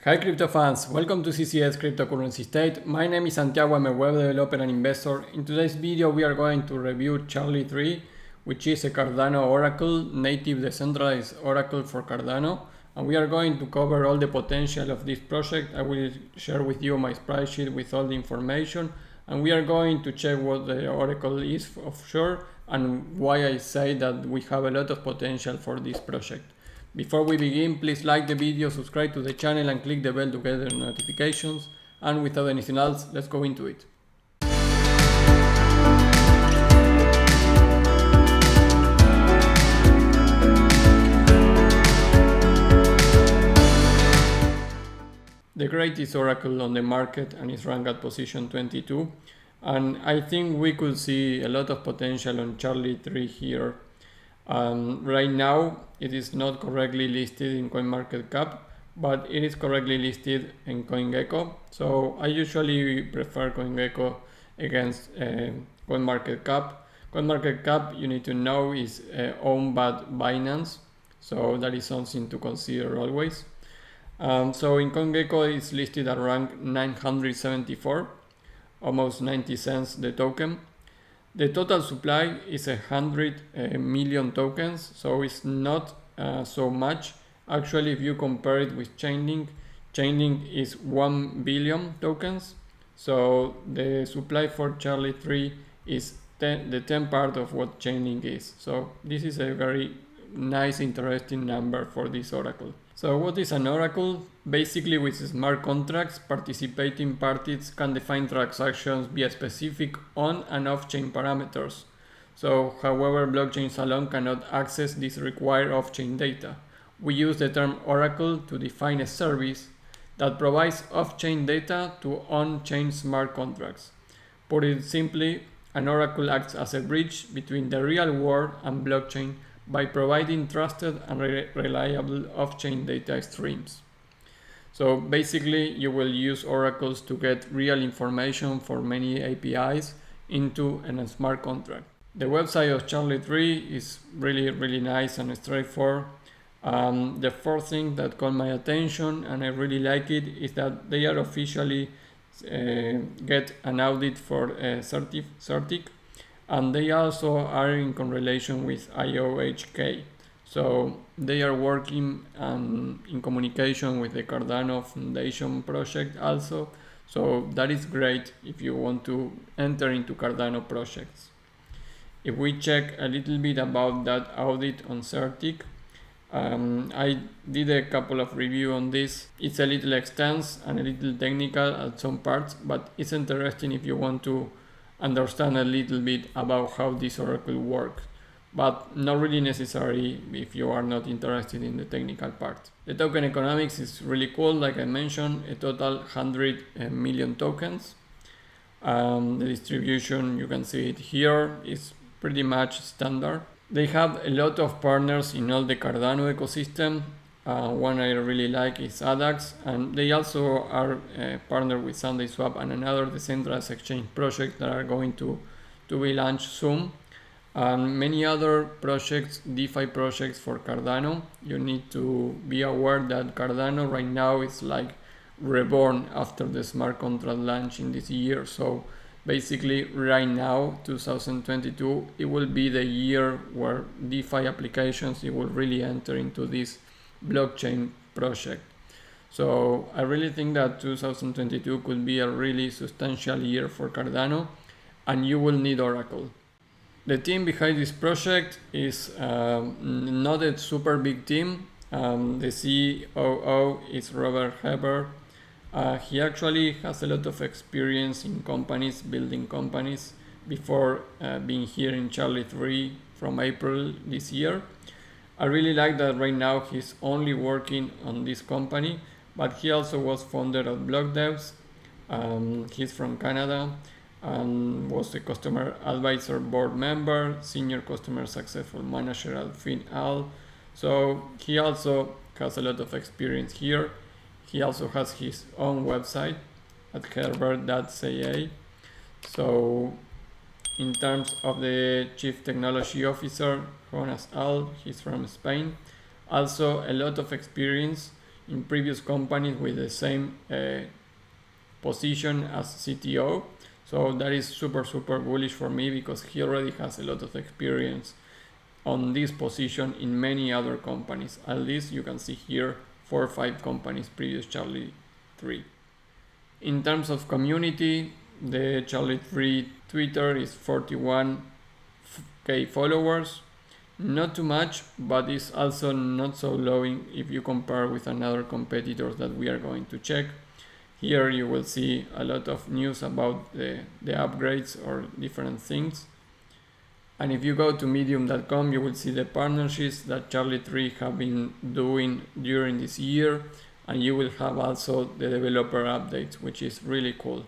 Hi crypto fans, welcome to CCS Cryptocurrency State. My name is Santiago, I'm a web developer and investor. In today's video we are going to review Charlie 3, which is a Cardano oracle, native decentralized oracle for Cardano. And we are going to cover all the potential of this project. I will share with you my spreadsheet with all the information. And we are going to check what the oracle is for sure and why I say that we have a lot of potential for this project. Before we begin, please like the video, subscribe to the channel and click the bell to get the notifications. And without anything else, let's go into it. The greatest oracle on the market and is ranked at position 22. And I think we could see a lot of potential on Charlie 3 here. Right now it is not correctly listed in CoinMarketCap, but it is correctly listed in CoinGecko. So I usually prefer CoinGecko against CoinMarketCap. CoinMarketCap, you need to know, is owned by Binance, so that is something to consider always. So in CoinGecko it's listed at rank 974, almost 90 cents the token. The total supply is 100 million tokens, so it's not so much. Actually, if you compare it with Chainlink, Chainlink is 1 billion tokens. So the supply for Charlie 3 is the 10 part of what Chainlink is. So this is a very nice, interesting number for this oracle. So what is an oracle? Basically, with smart contracts, participating parties can define transactions via specific on and off-chain parameters. So, however, blockchains alone cannot access this required off-chain data. We use the term oracle to define a service that provides off-chain data to on-chain smart contracts. Put it simply, an oracle acts as a bridge between the real world and blockchain by providing trusted and reliable off-chain data streams. So basically you will use oracles to get real information for many APIs into a smart contract. The website of Charlie 3 is really nice and straightforward. The first thing that caught my attention, and I really like it, is that they are officially get an audit for Certic. And they also are in correlation with IOHK. So they are working in communication with the Cardano Foundation project also. So that is great if you want to enter into Cardano projects. If we check a little bit about that audit on Certic, I did a couple of reviews on this. It's a little extensive and a little technical at some parts, but it's interesting if you want to understand a little bit about how this oracle works, but not really necessary if you are not interested in the technical part. The token economics is really cool. Like I mentioned, a total 100 million tokens. The distribution, you can see it here, is pretty much standard. They have a lot of partners in all the Cardano ecosystem. One I really like is ADAX, and they also are partnered with SundaeSwap and another decentralized exchange project that are going to be launched soon. And many other projects, DeFi projects for Cardano. You need to be aware that Cardano right now is like reborn after the smart contract launch in this year. So basically right now, 2022, it will be the year where DeFi applications, it will really enter into this blockchain project. So I really think that 2022 could be a really substantial year for Cardano, and you will need Oracle. The team behind this project is not a super big team. The COO is Robert Heber. He actually has a lot of experience in companies, building companies, before being here in Charlie 3 from April this year. I really like that right now he's only working on this company, but he also was founder of BlockDevs. He's from Canada and was a customer advisor board member, senior customer successful manager at FinAl. So he also has a lot of experience here. He also has his own website at herbert.ca. So in terms of the Chief Technology Officer, Jonas Al, he's from Spain. Also a lot of experience. in previous companies with the same position as CTO. So that is super bullish for me, because he already has a lot of experience on this position in many other companies. At least you can see here 4 or 5 companies previous Charlie 3. In terms of community, the Charlie 3 Twitter is 41k followers. Not too much, but it's also not so low if you compare with another competitors that we are going to check. Here you will see a lot of news about the upgrades or different things. And if you go to medium.com, you will see the partnerships that Charlie 3 have been doing during this year, and you will have also the developer updates, which is really cool.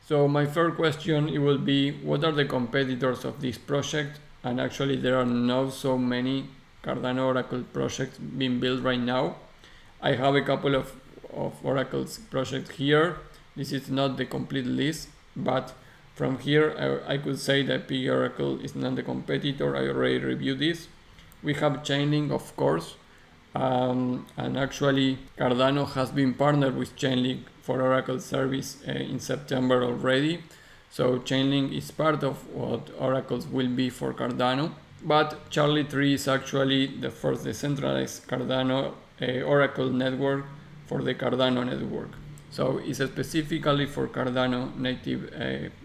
So my first question, it will be, what are the competitors of this project? And actually there are not so many Cardano Oracle projects being built right now. I have a couple of Oracle's projects here. This is not the complete list, but from here I could say that Piggy Oracle is not the competitor. I already reviewed this. We have Chainlink, of course, and actually Cardano has been partnered with Chainlink for Oracle service in September already. So Chainlink is part of what Oracles will be for Cardano. But Charlie 3 is actually the first decentralized Cardano Oracle network for the Cardano network. So it's specifically for Cardano native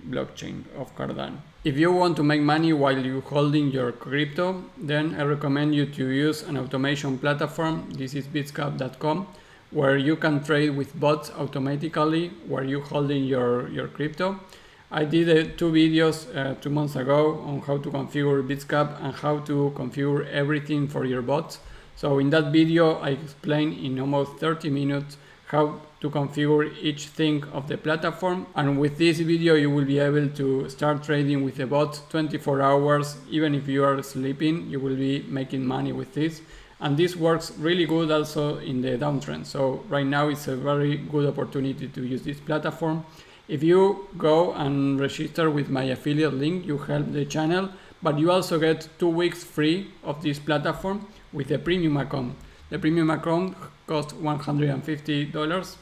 blockchain of Cardano. If you want to make money while you're holding your crypto, then I recommend you to use an automation platform. This is bitscap.com, where you can trade with bots automatically where you're holding your crypto. I did 2 videos 2 months ago on how to configure Bitscap and how to configure everything for your bots. So in that video I explained in almost 30 minutes how to configure each thing of the platform, and with this video you will be able to start trading with the bots 24 hours. Even if you are sleeping, you will be making money with this, and this works really good also in the downtrend. So right now it's a very good opportunity to use this platform. If you go and register with my affiliate link, you help the channel, but you also get 2 weeks free of this platform with the premium account. The premium account costs $150,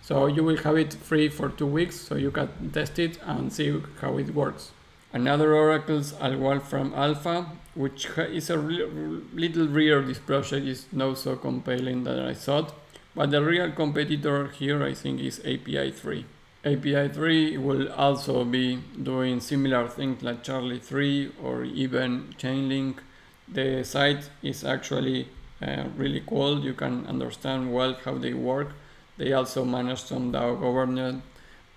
so you will have it free for 2 weeks, so you can test it and see how it works. Another Oracle's Wolfram Alpha, which is a little rare. This project is not so compelling that I thought, but the real competitor here I think is API 3. API 3 will also be doing similar things like Charlie 3 or even Chainlink. The site is actually really cool. You can understand well how they work. They also manage some DAO governance,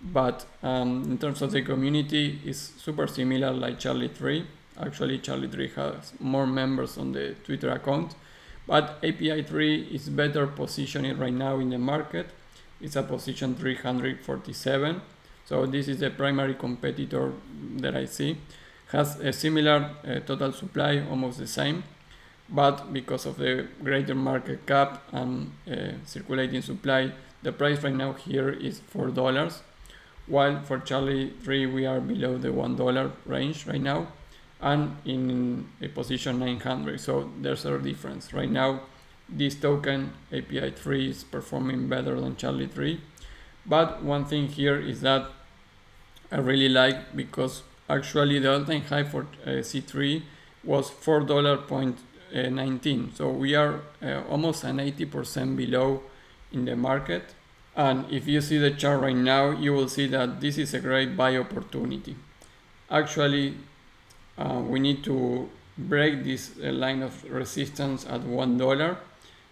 but in terms of the community, it's super similar like Charlie 3. Actually, Charlie 3 has more members on the Twitter account, but API 3 is better positioned right now in the market. It's a position 347. So this is the primary competitor that I see. Has a similar total supply, almost the same, but because of the greater market cap and circulating supply, the price right now here is $4, while for Charlie 3 we are below the $1 range right now, and in a position 900. So there's a difference right now. This token API 3 is performing better than Charlie 3, but one thing here is that I really like, because actually the all-time high for C3 was $4.19, so we are almost an 80% below in the market. And if you see the chart right now, you will see that this is a great buy opportunity. Actually, we need to break this line of resistance at $1.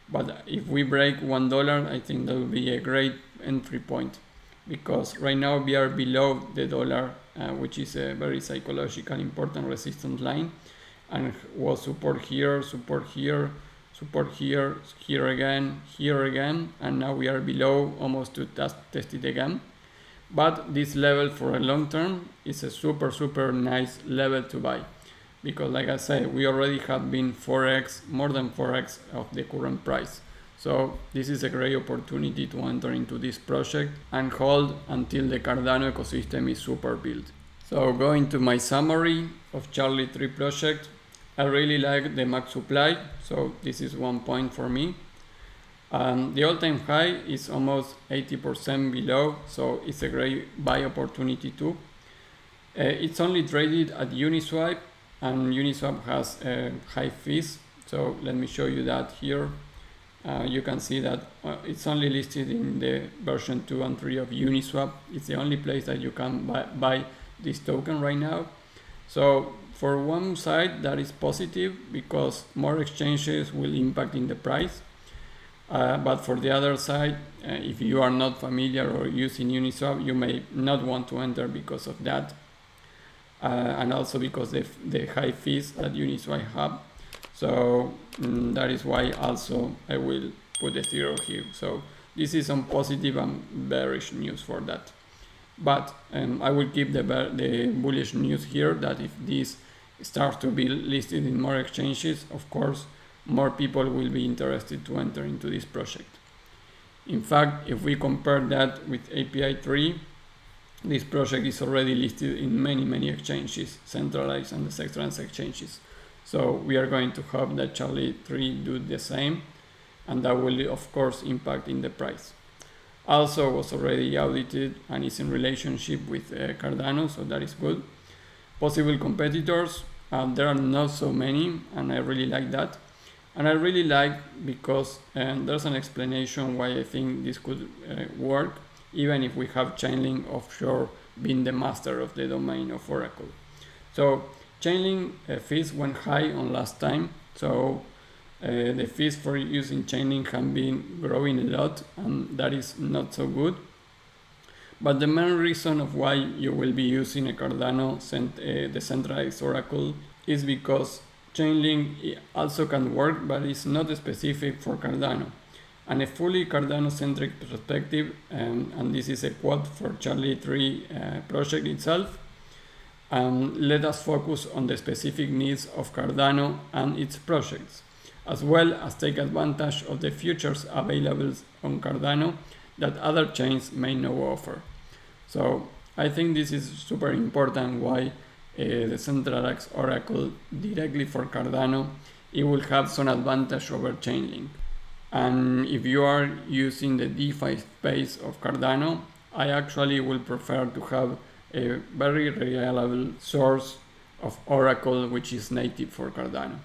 But if we break $1, I think that will be a great entry point, because right now we are below the dollar, which is a very psychological important resistance line, and was support here, support here, support here, here again, and now we are below, almost to test it again. But this level for a long term is a super nice level to buy, because like I said, we already have been 4x, more than 4x of the current price. So this is a great opportunity to enter into this project and hold until the Cardano ecosystem is super built. So going to my summary of Charlie 3 project, I really like the max supply, so this is 1 point for me. The all-time high is almost 80% below, so it's a great buy opportunity too. It's only traded at Uniswap, and Uniswap has high fees. So let me show you that here. You can see that it's only listed in the version 2 and 3 of Uniswap. It's the only place that you can buy this token right now. So for one side, that is positive because more exchanges will impact in the price. But for the other side, if you are not familiar or using Uniswap, you may not want to enter because of that. And also because the high fees that Uniswap have. So that is why also I will put a 0 here. So this is some positive and bearish news for that. But I will keep the bullish news here that if this starts to be listed in more exchanges, of course, more people will be interested to enter into this project. In fact, if we compare that with API 3, this project is already listed in many exchanges, centralized and decentralized exchanges. So we are going to hope that Charlie 3 do the same, and that will of course impact in the price. Also was already audited and is in relationship with Cardano, so that is good. Possible competitors, there are not so many, and I really like that. And I really like because there's an explanation why I think this could work, even if we have Chainlink Offshore being the master of the domain of Oracle. So Chainlink fees went high on last time, so the fees for using Chainlink have been growing a lot, and that is not so good. But the main reason of why you will be using a Cardano decentralized Oracle is because Chainlink also can work, but it's not specific for Cardano. And a fully Cardano-centric perspective, and this is a quote for Charlie 3 project itself, let us focus on the specific needs of Cardano and its projects, as well as take advantage of the features available on Cardano that other chains may not offer. So I think this is super important why the centralized Oracle directly for Cardano, it will have some advantage over Chainlink. And if you are using the DeFi space of Cardano, I actually will prefer to have a very reliable source of Oracle which is native for Cardano.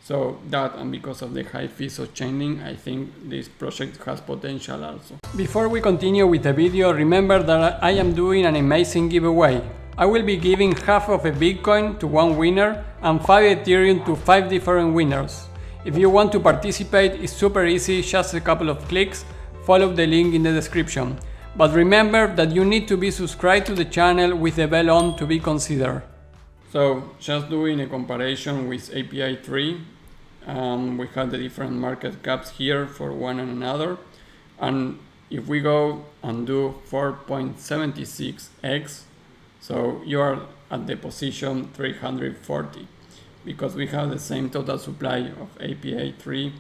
So that, and because of the high fees of Chainlink, I think this project has potential also. Before we continue with the video, remember that I am doing an amazing giveaway. I will be giving half of a Bitcoin to one winner and 5 Ethereum to 5 different winners. If you want to participate, it's super easy, just a couple of clicks, follow the link in the description. But remember that you need to be subscribed to the channel with the bell on to be considered. So just doing a comparison with API 3, we have the different market caps here for one and another. And if we go and do 4.76x, so you are at the position 340 because we have the same total supply of API 3.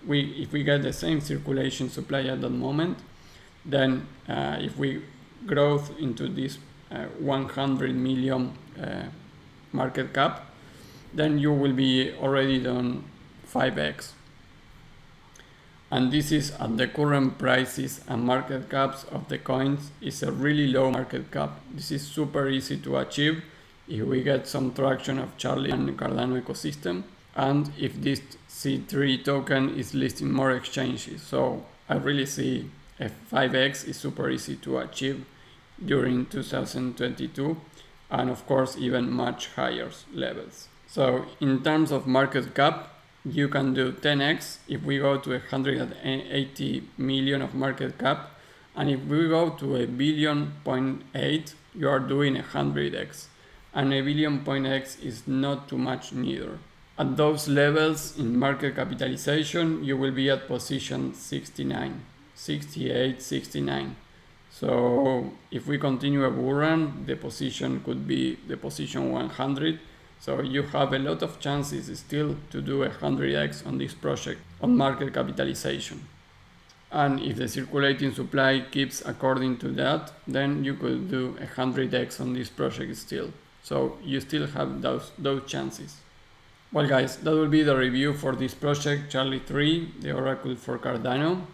If we get the same circulation supply at that moment, then if we grow into this 100 million market cap, then you will be already done 5x. And this is at the current prices and market caps of the coins. It's a really low market cap. This is super easy to achieve if we get some traction of Charlie and Cardano ecosystem, and if this C3 token is listed in more exchanges. So I really see a 5x is super easy to achieve during 2022, and of course even much higher levels. So in terms of market cap, you can do 10x if we go to 180 million of market cap, and if we go to 1.8 billion, you are doing 100x, and 1 billion.x is not too much neither. At those levels in market capitalization, you will be at position 69, 68, 69. So if we continue a bull run, the position could be the position 100. So you have a lot of chances still to do 100x on this project on market capitalization. And if the circulating supply keeps according to that, then you could do 100x on this project still. So you still have those chances. Well guys, that will be the review for this project, Charlie 3, the Oracle for Cardano.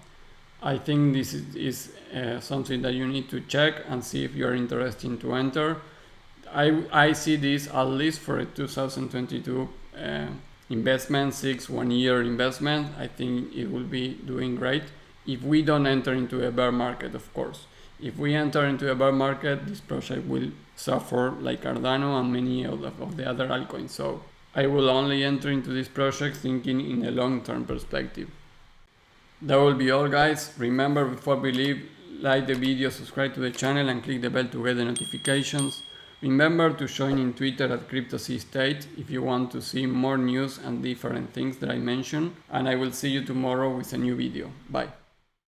I think this is something that you need to check and see if you're interested to enter. I see this at least for a 2022 investment, 1 year investment. I think it will be doing great if we don't enter into a bear market, of course. If we enter into a bear market, this project will suffer like Cardano and many of the other altcoins. So I will only enter into this project thinking in a long-term perspective. That will be all, guys. Remember, before believe, like the video, subscribe to the channel and click the bell to get the notifications. Remember to join in Twitter at CryptoSeaState if you want to see more news and different things that I mentioned. And I will see you tomorrow with a new video. Bye.